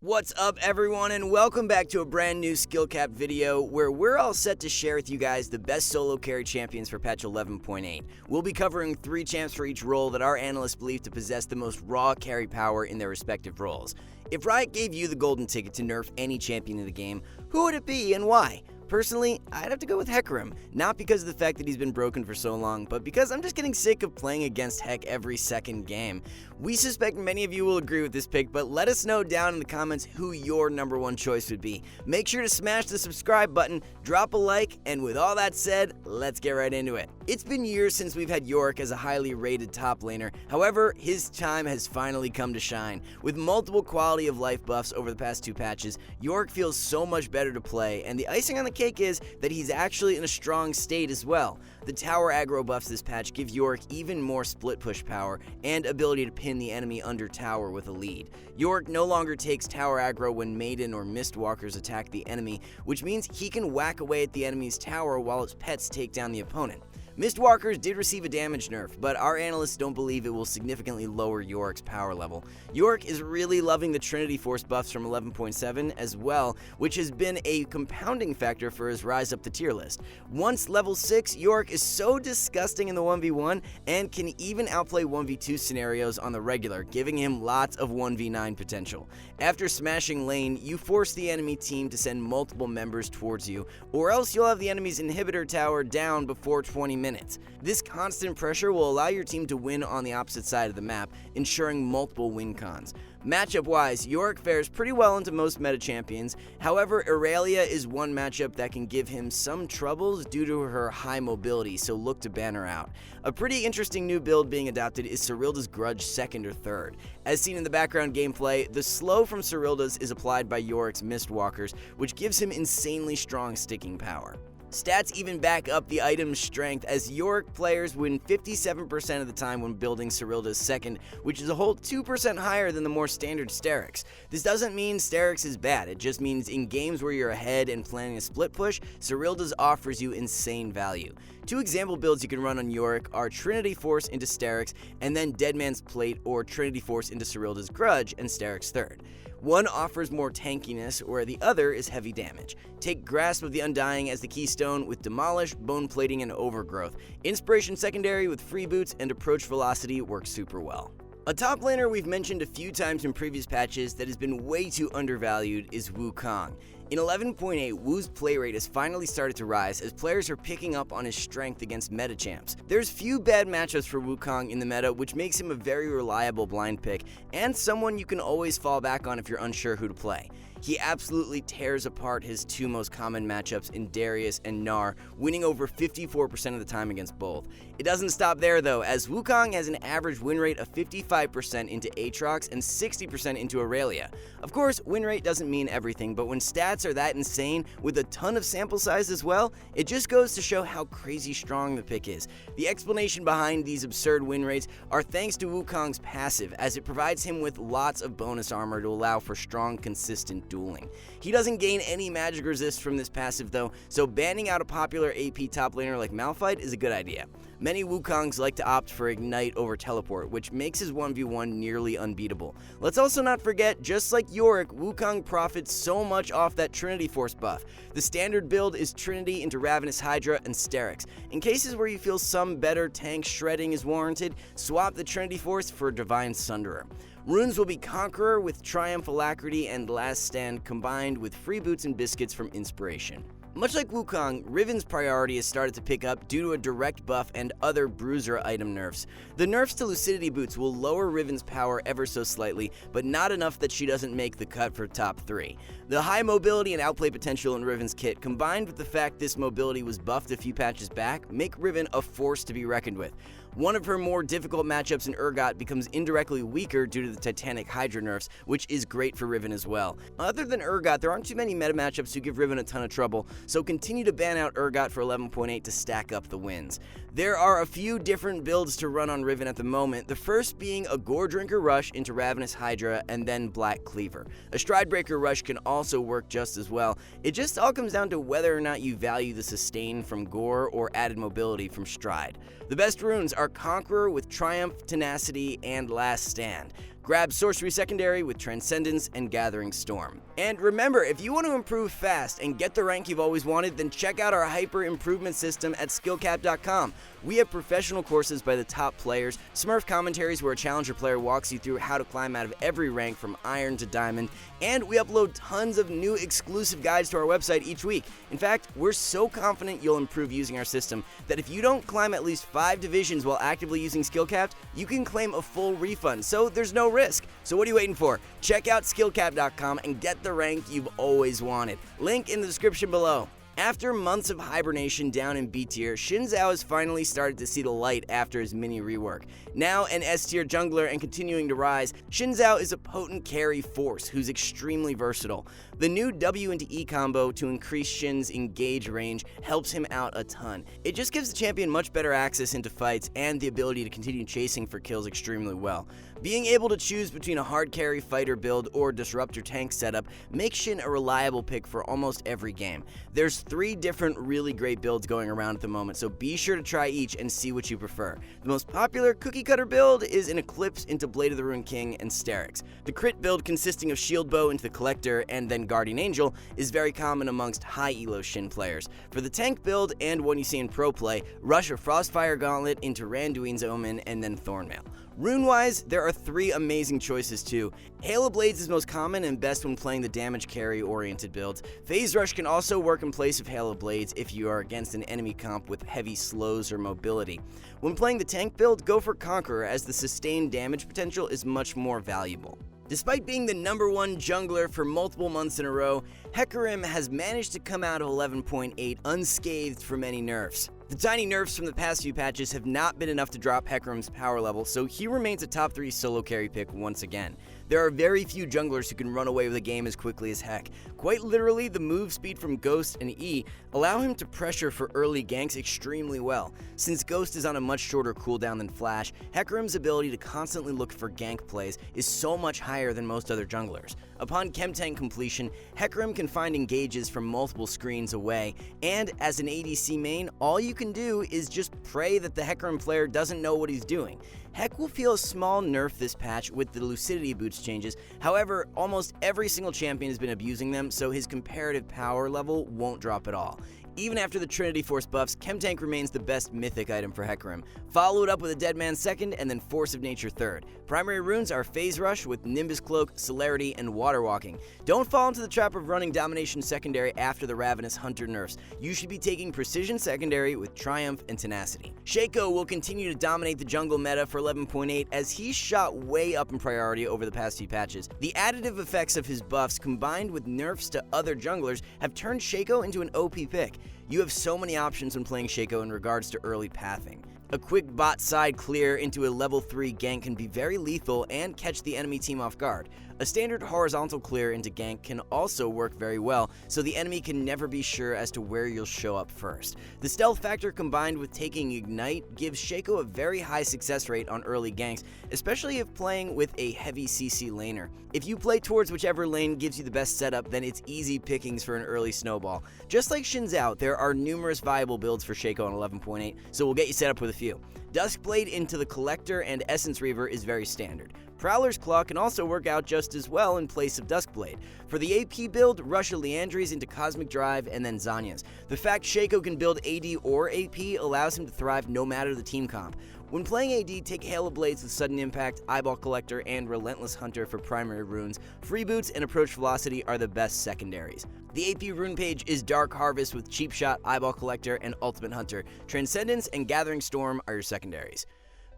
What's up everyone, and welcome back to a brand new SkillCapped video where we're all set to share with you guys the best solo carry champions for patch 11.8. We'll be covering 3 champs for each role that our analysts believe to possess the most raw carry power in their respective roles. If Riot gave you the golden ticket to nerf any champion in the game, who would it be and why? Personally, I'd have to go with Hecarim, not because of the fact that he's been broken for so long, but because I'm just getting sick of playing against Heck every second game. We suspect many of you will agree with this pick, but let us know down in the comments who your number 1 choice would be. Make sure to smash the subscribe button, drop a like, and with all that said, let's get right into it. It's been years since we've had Yorick as a highly rated top laner, however, his time has finally come to shine. With multiple quality of life buffs over the past 2 patches, Yorick feels so much better to play, and the icing on the cake is that he's actually in a strong state as well. The tower aggro buffs this patch give Yorick even more split push power and ability to pin the enemy under tower with a lead. Yorick no longer takes tower aggro when Maiden or Mistwalkers attack the enemy, which means he can whack away at the enemy's tower while its pets take down the opponent. Mistwalkers did receive a damage nerf, but our analysts don't believe it will significantly lower Yorick's power level. Yorick is really loving the Trinity Force buffs from 11.7 as well, which has been a compounding factor for his rise up the tier list. Once level 6, Yorick is so disgusting in the 1v1 and can even outplay 1v2 scenarios on the regular, giving him lots of 1v9 potential. After smashing lane, you force the enemy team to send multiple members towards you, or else you'll have the enemy's inhibitor tower down before 20 minutes. This constant pressure will allow your team to win on the opposite side of the map, ensuring multiple win cons. Matchup wise, Yorick fares pretty well into most meta champions, however Aurelia is one matchup that can give him some troubles due to her high mobility, so look to ban her out. A pretty interesting new build being adopted is Cyrilda's Grudge 2nd or 3rd. As seen in the background gameplay, the slow from Cyrilda's is applied by Yorick's Mistwalkers, which gives him insanely strong sticking power. Stats even back up the item's strength, as Yorick players win 57% of the time when building Cyrilda's 2nd, which is a whole 2% higher than the more standard Sterix. This doesn't mean Sterix is bad, it just means in games where you're ahead and planning a split push, Cyrilda's offers you insane value. 2 example builds you can run on Yorick are Trinity Force into Sterix, and then Deadman's Plate or Trinity Force into Cyrilda's Grudge and Sterix 3rd. One offers more tankiness, where the other is heavy damage. Take Grasp of the Undying as the keystone with Demolish, Bone Plating, and Overgrowth. Inspiration secondary with Free Boots and Approach Velocity works super well. A top laner we've mentioned a few times in previous patches that has been way too undervalued is Wukong. In 11.8, Wu's play rate has finally started to rise as players are picking up on his strength against meta champs. There's few bad matchups for Wukong in the meta, which makes him a very reliable blind pick and someone you can always fall back on if you're unsure who to play. He absolutely tears apart his 2 most common matchups in Darius and Gnar, winning over 54% of the time against both. It doesn't stop there though, as Wukong has an average win rate of 55% into Aatrox and 60% into Aurelia. Of course, win rate doesn't mean everything, but when stats are that insane, with a ton of sample size as well, it just goes to show how crazy strong the pick is. The explanation behind these absurd win rates are thanks to Wukong's passive, as it provides him with lots of bonus armor to allow for strong, consistent dueling. He doesn't gain any magic resist from this passive though, so banning out a popular AP top laner like Malphite is a good idea. Many Wukongs like to opt for Ignite over Teleport, which makes his 1v1 nearly unbeatable. Let's also not forget, just like Yorick, Wukong profits so much off that Trinity Force buff. The standard build is Trinity into Ravenous Hydra and Sterix. In cases where you feel some better tank shredding is warranted, swap the Trinity Force for Divine Sunderer. Runes will be Conqueror with Triumph Alacrity and Last Stand combined with Free Boots and Biscuits from Inspiration. Much like Wukong, Riven's priority has started to pick up due to a direct buff and other bruiser item nerfs. The nerfs to Lucidity Boots will lower Riven's power ever so slightly, but not enough that she doesn't make the cut for top 3. The high mobility and outplay potential in Riven's kit, combined with the fact this mobility was buffed a few patches back, make Riven a force to be reckoned with. One of her more difficult matchups in Urgot becomes indirectly weaker due to the Titanic Hydra nerfs, which is great for Riven as well. Other than Urgot, there aren't too many meta matchups who give Riven a ton of trouble, so continue to ban out Urgot for 11.8 to stack up the wins. There are a few different builds to run on Riven at the moment, the first being a Gore Drinker Rush into Ravenous Hydra and then Black Cleaver. A Stridebreaker Rush can also work just as well. It just all comes down to whether or not you value the sustain from Gore or added mobility from Stride. The best runes are Conqueror with Triumph, Tenacity, and Last Stand. Grab Sorcery Secondary with Transcendence and Gathering Storm. And remember, if you want to improve fast and get the rank you've always wanted, then check out our Hyper Improvement System at SkillCapped.com. We have professional courses by the top players, Smurf commentaries where a challenger player walks you through how to climb out of every rank from Iron to Diamond, and we upload tons of new exclusive guides to our website each week. In fact, we're so confident you'll improve using our system that if you don't climb at least 5 divisions while actively using SkillCapped, you can claim a full refund, so there's no risk. So what are you waiting for? Check out SkillCapped.com and get the rank you've always wanted. Link in the description below. After months of hibernation down in B tier, Xin Zhao has finally started to see the light after his mini rework. Now an S tier jungler and continuing to rise, Xin Zhao is a potent carry force who's extremely versatile. The new W into E combo to increase Xin's engage range helps him out a ton. It just gives the champion much better access into fights and the ability to continue chasing for kills extremely well. Being able to choose between a hard carry fighter build or disruptor tank setup makes Xin a reliable pick for almost every game. There's 3 different really great builds going around at the moment, so be sure to try each and see what you prefer. The most popular cookie cutter build is an Eclipse into Blade of the Ruined King and Sterix. The crit build consisting of Shield Bow into the Collector and then Guardian Angel is very common amongst high elo Xin players. For the tank build and one you see in pro play, rush a Frostfire Gauntlet into Randuin's Omen and then Thornmail. Rune-wise, there are 3 amazing choices too. Hail of Blades is most common and best when playing the damage carry-oriented builds. Phase Rush can also work in place of Hail of Blades if you are against an enemy comp with heavy slows or mobility. When playing the tank build, go for Conqueror as the sustained damage potential is much more valuable. Despite being the #1 jungler for multiple months in a row, Hecarim has managed to come out of 11.8 unscathed from any nerfs. The tiny nerfs from the past few patches have not been enough to drop Hecarim's power level, so he remains a top 3 solo carry pick once again. There are very few junglers who can run away with a game as quickly as Heck. Quite literally, the move speed from Ghost and E allow him to pressure for early ganks extremely well. Since Ghost is on a much shorter cooldown than Flash, Hecarim's ability to constantly look for gank plays is so much higher than most other junglers. Upon Chemtank completion, Hecarim can find engages from multiple screens away, and as an ADC main, all you can do is just pray that the Hecarim player doesn't know what he's doing. Heck will feel a small nerf this patch with the Lucidity boots changes, however, almost every single champion has been abusing them, so his comparative power level won't drop at all. Even after the Trinity Force buffs, Chemtank remains the best mythic item for Hecarim. Follow it up with a Dead Man second and then Force of Nature third. Primary runes are Phase Rush with Nimbus Cloak, Celerity, and Water Walking. Don't fall into the trap of running Domination secondary after the Ravenous Hunter nerfs. You should be taking Precision secondary with Triumph and Tenacity. Shaco will continue to dominate the jungle meta for 11.8 as he's shot way up in priority over the past few patches. The additive effects of his buffs combined with nerfs to other junglers have turned Shaco into an OP pick. You have so many options when playing Shaco in regards to early pathing. A quick bot side clear into a level 3 gank can be very lethal and catch the enemy team off guard. A standard horizontal clear into gank can also work very well, so the enemy can never be sure as to where you'll show up first. The stealth factor combined with taking Ignite gives Shaco a very high success rate on early ganks, especially if playing with a heavy CC laner. If you play towards whichever lane gives you the best setup, then it's easy pickings for an early snowball. Just like Xin Zhao, there are numerous viable builds for Shaco on 11.8, so we'll get you set up with a few. Duskblade into the Collector and Essence Reaver is very standard. Prowler's Claw can also work out just as well in place of Duskblade. For the AP build, rush a Liandry's into Cosmic Drive and then Zanya's. The fact Shaco can build AD or AP allows him to thrive no matter the team comp. When playing AD, take Hail of Blades with Sudden Impact, Eyeball Collector, and Relentless Hunter for primary runes. Free Boots and Approach Velocity are the best secondaries. The AP rune page is Dark Harvest with Cheap Shot, Eyeball Collector, and Ultimate Hunter. Transcendence and Gathering Storm are your secondaries.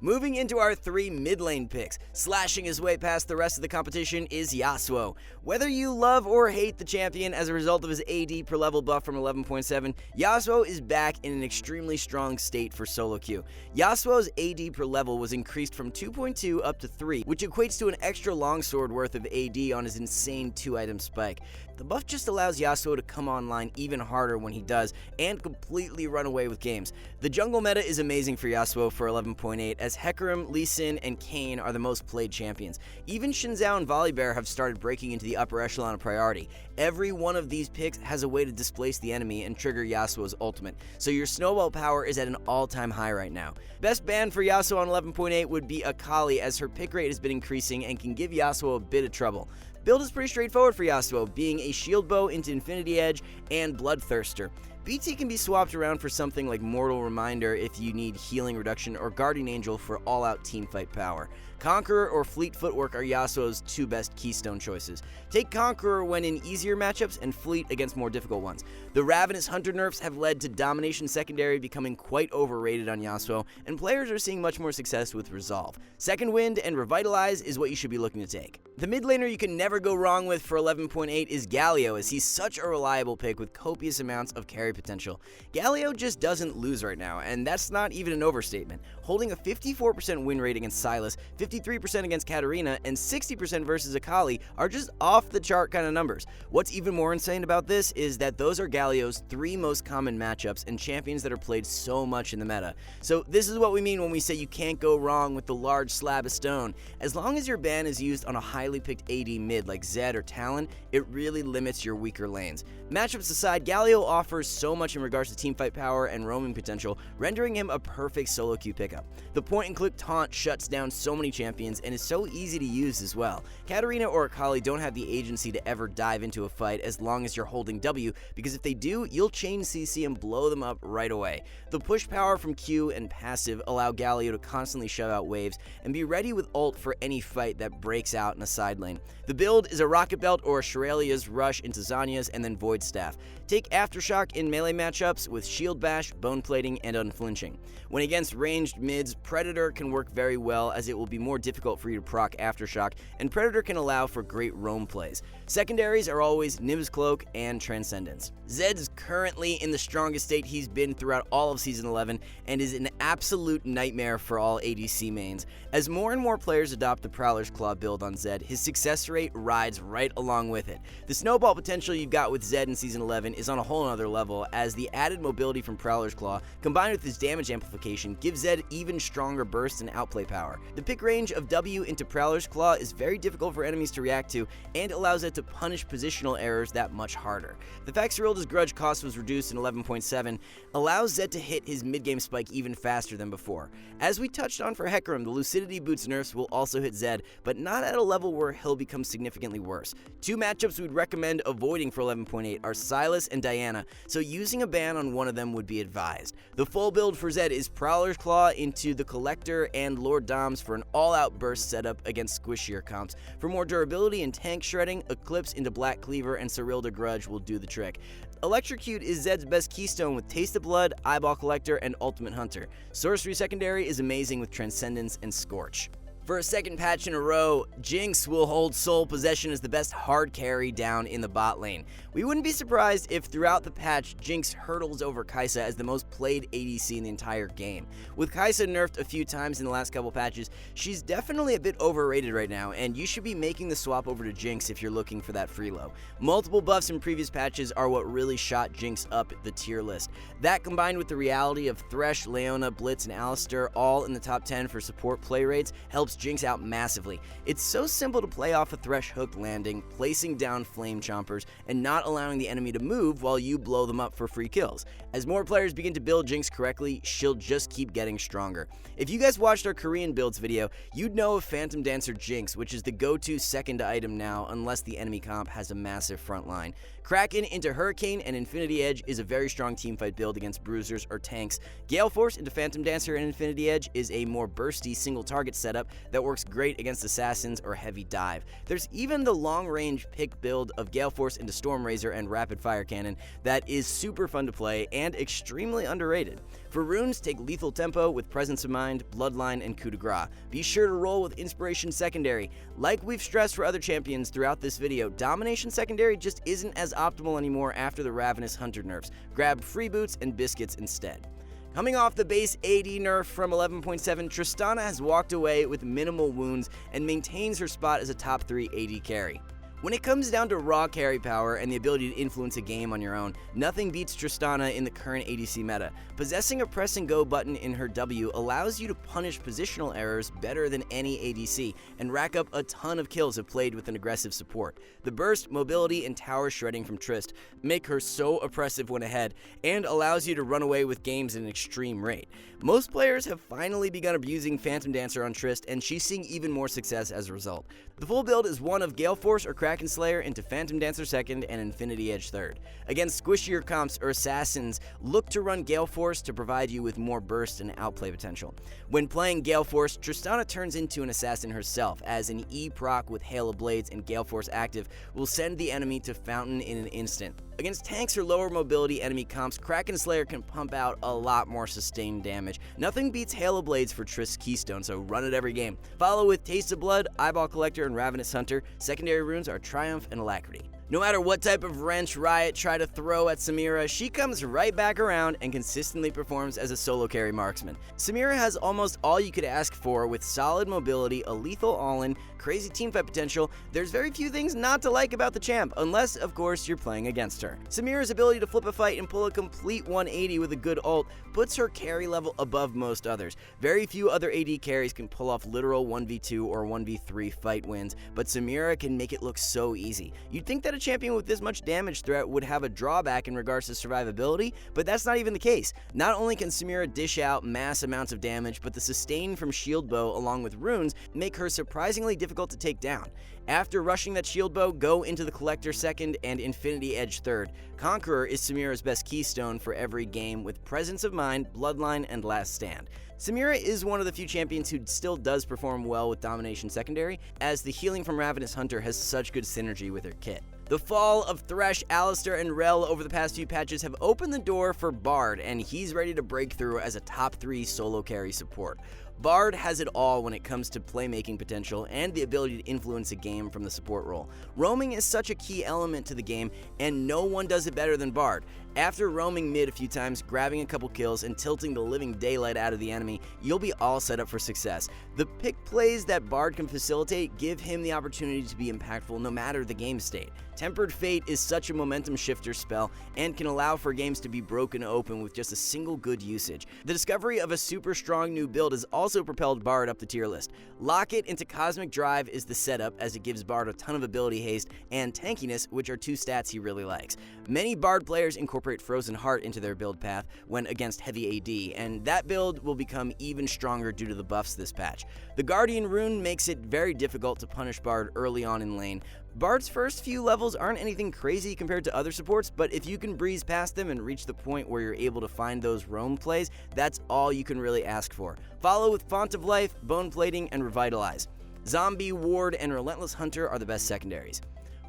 Moving into our 3 mid lane picks, slashing his way past the rest of the competition is Yasuo. Whether you love or hate the champion as a result of his AD per level buff from 11.7, Yasuo is back in an extremely strong state for solo queue. Yasuo's AD per level was increased from 2.2 up to 3, which equates to an extra longsword worth of AD on his insane 2-item spike. The buff just allows Yasuo to come online even harder when he does, and completely run away with games. The jungle meta is amazing for Yasuo for 11.8, as Hecarim, Lee Sin, and Kayn are the most played champions. Even Xin Zhao and Volibear have started breaking into the upper echelon of priority. Every one of these picks has a way to displace the enemy and trigger Yasuo's ultimate, so your snowball power is at an all-time high right now. Best ban for Yasuo on 11.8 would be Akali, as her pick rate has been increasing and can give Yasuo a bit of trouble. Build is pretty straightforward for Yasuo, being a shield bow into Infinity Edge and Bloodthirster. BT can be swapped around for something like Mortal Reminder if you need healing reduction, or Guardian Angel for all-out teamfight power. Conqueror or Fleet Footwork are Yasuo's two best keystone choices. Take Conqueror when in easier matchups and Fleet against more difficult ones. The Ravenous Hunter nerfs have led to Domination Secondary becoming quite overrated on Yasuo, and players are seeing much more success with Resolve. Second Wind and Revitalize is what you should be looking to take. The mid laner you can never go wrong with for 11.8 is Galio, as he's such a reliable pick with copious amounts of carry potential. Galio just doesn't lose right now, and that's not even an overstatement. Holding a 54% win rate against Sylas, 53% against Katarina, and 60% versus Akali are just off the chart kind of numbers. What's even more insane about this is that those are Galio's 3 most common matchups and champions that are played so much in the meta. So this is what we mean when we say you can't go wrong with the large slab of stone. As long as your ban is used on a highly picked AD mid like Zed or Talon, it really limits your weaker lanes. Matchups aside, Galio offers so much in regards to teamfight power and roaming potential, rendering him a perfect solo queue pickup. The point-and-click taunt shuts down so many champions and is so easy to use as well. Katarina or Akali don't have the agency to ever dive into a fight as long as you're holding W, because if they do, you'll chain CC and blow them up right away. The push power from Q and passive allow Galio to constantly shove out waves and be ready with ult for any fight that breaks out in a side lane. The build is a Rocket Belt or a Shirelia's Rush into Zanya's and then Void Staff. Take Aftershock in melee matchups with Shield Bash, Bone Plating, and Unflinching. When against ranged mids, Predator can work very well as it will be more difficult for you to proc Aftershock, and Predator can allow for great roam plays. Secondaries are always Nim's Cloak and Transcendence. Zed's currently in the strongest state he's been throughout all of Season 11 and is an absolute nightmare for all ADC mains. As more and more players adopt the Prowler's Claw build on Zed, his success rate rides right along with it. The snowball potential you've got with Zed in Season 11 is on a whole other level, as the added mobility from Prowler's Claw combined with his damage amplification gives Zed even stronger bursts and outplay power. The pick range of W into Prowler's Claw is very difficult for enemies to react to and allows it to punish positional errors that much harder. The fact Cyrilda's Grudge cost was reduced in 11.7 allows Zed to hit his mid-game spike even faster than before. As we touched on for Hecarim, the Lucidity Boots nerfs will also hit Zed, but not at a level where he'll become significantly worse. Two matchups we'd recommend avoiding for 11.8 are Sylas and Diana, so using a ban on one of them would be advised. The full build for Zed is Prowler's Claw into the Collector and Lord Doms for an all-out burst setup against squishier comps. For more durability and tank shredding, Eclipse into Black Cleaver and Cyrilda Grudge will do the trick. Electrocute is Zed's best keystone with Taste of Blood, Eyeball Collector, and Ultimate Hunter. Sorcery Secondary is amazing with Transcendence and Scorch. For a second patch in a row, Jinx will hold sole possession as the best hard carry down in the bot lane. We wouldn't be surprised if throughout the patch, Jinx hurdles over Kai'Sa as the most played ADC in the entire game. With Kai'Sa nerfed a few times in the last couple patches, she's definitely a bit overrated right now, and you should be making the swap over to Jinx if you're looking for that free low. Multiple buffs in previous patches are what really shot Jinx up the tier list. That combined with the reality of Thresh, Leona, Blitz, and Alistar all in the top 10 for support play rates helps Jinx out massively. It's so simple to play off a Thresh hook landing, placing down Flame Chompers, and not allowing the enemy to move while you blow them up for free kills. As more players begin to build Jinx correctly, she'll just keep getting stronger. If you guys watched our Korean builds video, you'd know of Phantom Dancer Jinx, which is the go-to second item now unless the enemy comp has a massive front line. Kraken into Hurricane and Infinity Edge is a very strong teamfight build against bruisers or tanks. Gale Force into Phantom Dancer and Infinity Edge is a more bursty single target setup that works great against assassins or heavy dive. There's even the long-range pick build of Gale Force into Storm Razor and Rapid Fire Cannon that is super fun to play and extremely underrated. For runes, take Lethal Tempo with Presence of Mind, Bloodline, and Coup de Grace. Be sure to roll with Inspiration Secondary. Like we've stressed for other champions throughout this video, Domination Secondary just isn't as optimal anymore after the Ravenous Hunter nerfs. Grab Free Boots and Biscuits instead. Coming off the base AD nerf from 11.7, Tristana has walked away with minimal wounds and maintains her spot as a top 3 AD carry. When it comes down to raw carry power and the ability to influence a game on your own, nothing beats Tristana in the current ADC meta. Possessing a press and go button in her W allows you to punish positional errors better than any ADC, and rack up a ton of kills if played with an aggressive support. The burst, mobility, and tower shredding from Trist make her so oppressive when ahead, and allows you to run away with games at an extreme rate. Most players have finally begun abusing Phantom Dancer on Trist, and she's seeing even more success as a result. The full build is one of Gale Force or Kraken Slayer into Phantom Dancer 2nd and Infinity Edge 3rd. Against squishier comps or assassins, look to run Gale Force to provide you with more burst and outplay potential. When playing Gale Force, Tristana turns into an assassin herself, as an E proc with Hail of Blades and Gale Force active will send the enemy to Fountain in an instant. Against tanks or lower mobility enemy comps, Kraken Slayer can pump out a lot more sustained damage. Nothing beats Hail of Blades for Trist's Keystone, so run it every game. Follow with Taste of Blood, Eyeball Collector, and Ravenous Hunter. Secondary runes are Triumph and Alacrity. No matter what type of wrench Riot try to throw at Samira, she comes right back around and consistently performs as a solo carry marksman. Samira has almost all you could ask for with solid mobility, a lethal all-in, crazy teamfight potential. There's very few things not to like about the champ, unless of course you're playing against her. Samira's ability to flip a fight and pull a complete 180 with a good ult puts her carry level above most others. Very few other AD carries can pull off literal 1v2 or 1v3 fight wins, but Samira can make it look so easy. You'd think that a champion with this much damage threat would have a drawback in regards to survivability, but that's not even the case. Not only can Samira dish out mass amounts of damage, but the sustain from shield bow along with runes make her surprisingly difficult to take down. After rushing that shield bow, go into the Collector 2nd and Infinity Edge 3rd. Conqueror is Samira's best keystone for every game with Presence of Mind, Bloodline, and Last Stand. Samira is one of the few champions who still does perform well with Domination Secondary, as the healing from Ravenous Hunter has such good synergy with her kit. The fall of Thresh, Alistar, and Rel over the past few patches have opened the door for Bard, and he's ready to break through as a top 3 solo carry support. Bard has it all when it comes to playmaking potential and the ability to influence a game from the support role. Roaming is such a key element to the game, and no one does it better than Bard. After roaming mid a few times, grabbing a couple kills, and tilting the living daylight out of the enemy, you'll be all set up for success. The pick plays that Bard can facilitate give him the opportunity to be impactful no matter the game state. Tempered Fate is such a momentum shifter spell and can allow for games to be broken open with just a single good usage. The discovery of a super strong new build has also propelled Bard up the tier list. Lock It into Cosmic Drive is the setup, as it gives Bard a ton of ability haste and tankiness, which are 2 stats he really likes. Many Bard players incorporate Frozen Heart into their build path when against heavy AD, and that build will become even stronger due to the buffs this patch. The Guardian rune makes it very difficult to punish Bard early on in lane. Bard's first few levels aren't anything crazy compared to other supports, but if you can breeze past them and reach the point where you're able to find those roam plays, that's all you can really ask for. Follow with Font of Life, Bone Plating, and Revitalize. Zombie, Ward, and Relentless Hunter are the best secondaries.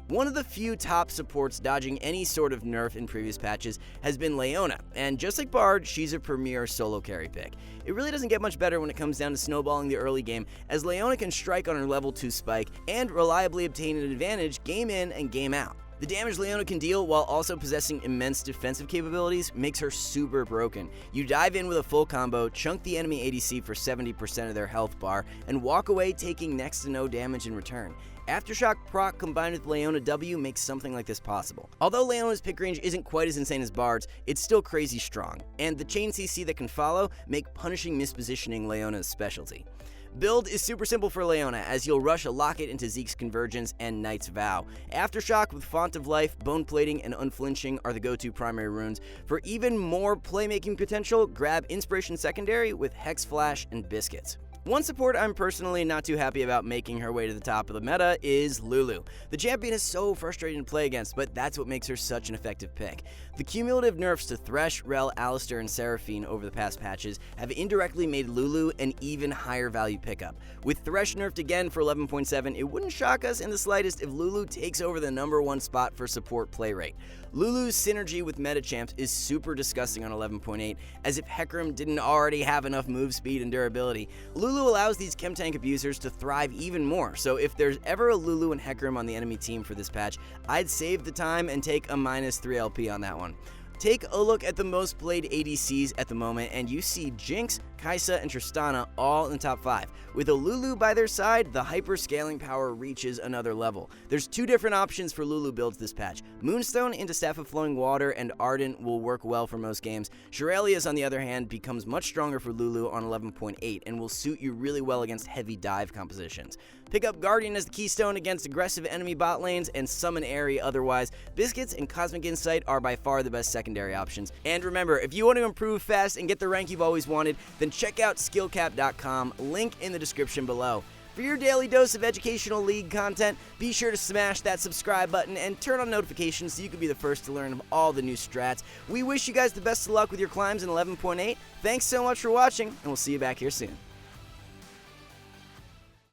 One of the few top supports dodging any sort of nerf in previous patches has been Leona, and just like Bard, she's a premier solo carry pick. It really doesn't get much better when it comes down to snowballing the early game, as Leona can strike on her level 2 spike and reliably obtain an advantage game in and game out. The damage Leona can deal while also possessing immense defensive capabilities makes her super broken. You dive in with a full combo, chunk the enemy ADC for 70% of their health bar, and walk away taking next to no damage in return. Aftershock proc combined with Leona W makes something like this possible. Although Leona's pick range isn't quite as insane as Bard's, it's still crazy strong, and the chain CC that can follow make punishing mispositioning Leona's specialty. Build is super simple for Leona, as you'll rush a Locket into Zeke's Convergence and Knight's Vow. Aftershock with Font of Life, Bone Plating, and Unflinching are the go-to primary runes. For even more playmaking potential, grab Inspiration Secondary with Hex Flash and Biscuits. One support I'm personally not too happy about making her way to the top of the meta is Lulu. The champion is so frustrating to play against, but that's what makes her such an effective pick. The cumulative nerfs to Thresh, Rel, Alistar, and Seraphine over the past patches have indirectly made Lulu an even higher value pickup. With Thresh nerfed again for 11.7, it wouldn't shock us in the slightest if Lulu takes over the #1 spot for support play rate. Lulu's synergy with meta champs is super disgusting on 11.8, as if Hecarim didn't already have enough move speed and durability. Lulu allows these chem tank abusers to thrive even more, so if there's ever a Lulu and Hecarim on the enemy team for this patch, I'd save the time and take a -3 LP on that one. Take a look at the most played ADCs at the moment, and you see Jinx, Kai'Sa, and Tristana all in the top 5. With a Lulu by their side, the hyper scaling power reaches another level. There's 2 different options for Lulu builds this patch. Moonstone into Staff of Flowing Water and Ardent will work well for most games. Shurelya's, on the other hand, becomes much stronger for Lulu on 11.8 and will suit you really well against heavy dive compositions. Pick up Guardian as the keystone against aggressive enemy bot lanes, and summon Aerie otherwise. Biscuits and Cosmic Insight are by far the best secondary options. And remember, if you want to improve fast and get the rank you've always wanted, then check out SkillCapped.com, link in the description below. For your daily dose of educational league content, be sure to smash that subscribe button and turn on notifications so you can be the first to learn of all the new strats. We wish you guys the best of luck with your climbs in 11.8. Thanks so much for watching, and we'll see you back here soon.